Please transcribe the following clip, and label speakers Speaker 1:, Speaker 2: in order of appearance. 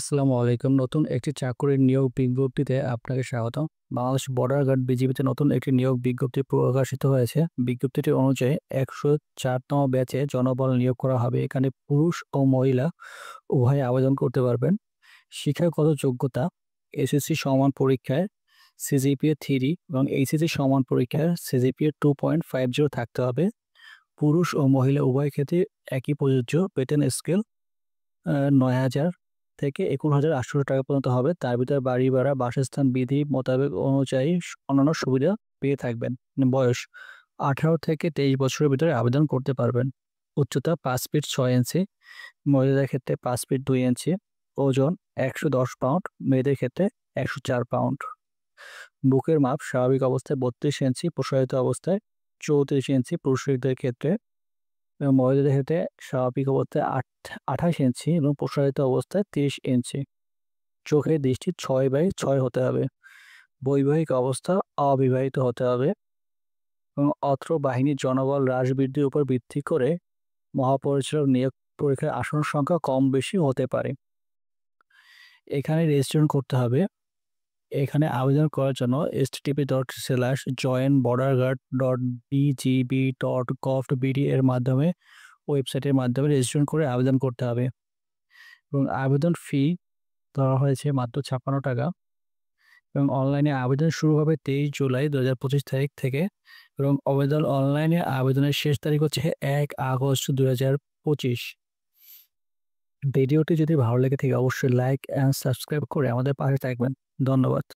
Speaker 1: আসসালামু আলাইকুম। নতুন একটি চাকরির নিয়োগ বিজ্ঞপ্তিতে আপনাকে স্বাগতম। বাংলাদেশ বর্ডার গার্ড বিজিবিতে নতুন একটি নিয়োগ বিজ্ঞপ্তি প্রকাশিত হয়েছে। বিজ্ঞপ্তিটি অনুযায়ী ১০৪তম ব্যাচে জনবল নিয়োগ করা হবে। এখানে পুরুষ ও মহিলা উভয়ে আবেদন করতে পারবেন। শিক্ষাগত যোগ্যতা এসএসসি সমান পরীক্ষায় সিজিপিএ 3 এবং এইচএসসি সমান পরীক্ষায় সিজিপিএ 2.50 থাকতে হবে। পুরুষ ও মহিলা উভয় ক্ষেত্রে একই প্রযোজ্য। বেতন স্কেল ৯,০০০ থেকে ২১,৮০০ টাকা পর্যন্ত হবে। তার ভিতরে বাড়ি ভাড়া, বাসস্থান বিধি মোতাবেক অনুযায়ী অন্যান্য সুবিধা পেয়ে থাকবেন। বয়স ১৮ থেকে ২৩ বছরের ভিতরে আবেদন করতে পারবেন। উচ্চতা ৫ ফিট ৬ ইঞ্চি, মহিলাদের ক্ষেত্রে ৫ ফিট ২ ইঞ্চি। ওজন ১১০ পাউন্ড, মেয়েদের ক্ষেত্রে ১০৪ পাউন্ড। বুকের মাপ স্বাভাবিক অবস্থায় ৩২ ইঞ্চি, প্রসারিত অবস্থায় ৩৪ ইঞ্চি পুরুষদের ক্ষেত্রে, এবং মহিলাদের ক্ষেত্রে স্বাভাবিক অবস্থায় ২৮ ইঞ্চি এবং প্রসারিত অবস্থায় ৩০ ইঞ্চি। চোখের দৃষ্টি ৬/৬ হতে হবে। বৈবাহিক অবস্থা অবিবাহিত হতে হবে এবং অত্র বাহিনীর জনবল হ্রাস বৃদ্ধির উপর ভিত্তি করে মহাপরিচালক নিয়োগ পরীক্ষার আসন সংখ্যা কম বেশি হতে পারে। এখানে রেজিস্ট্রেশন করতে হবে। এখানে আবেদন করার জন্য http://joinborderguard.bgb.gov.bd এর মাধ্যমে ওয়েবসাইটের মাধ্যমে রেজিস্ট্রেশন করে আবেদন করতে হবে এবং আবেদন ফি ধরা হয়েছে মাত্র ৳৫৬ এবং অনলাইনে আবেদন শুরু হবে ২৩ জুলাই ২০২৫ তারিখ থেকে এবং অনলাইনে আবেদনের শেষ তারিখ হচ্ছে ১ আগস্ট ২০২৫। ভিডিওটি যদি ভালো লেগে থাকে অবশ্যই লাইক অ্যান্ড সাবস্ক্রাইব করে আমাদের পাশে থাকবেন। ধন্যবাদ।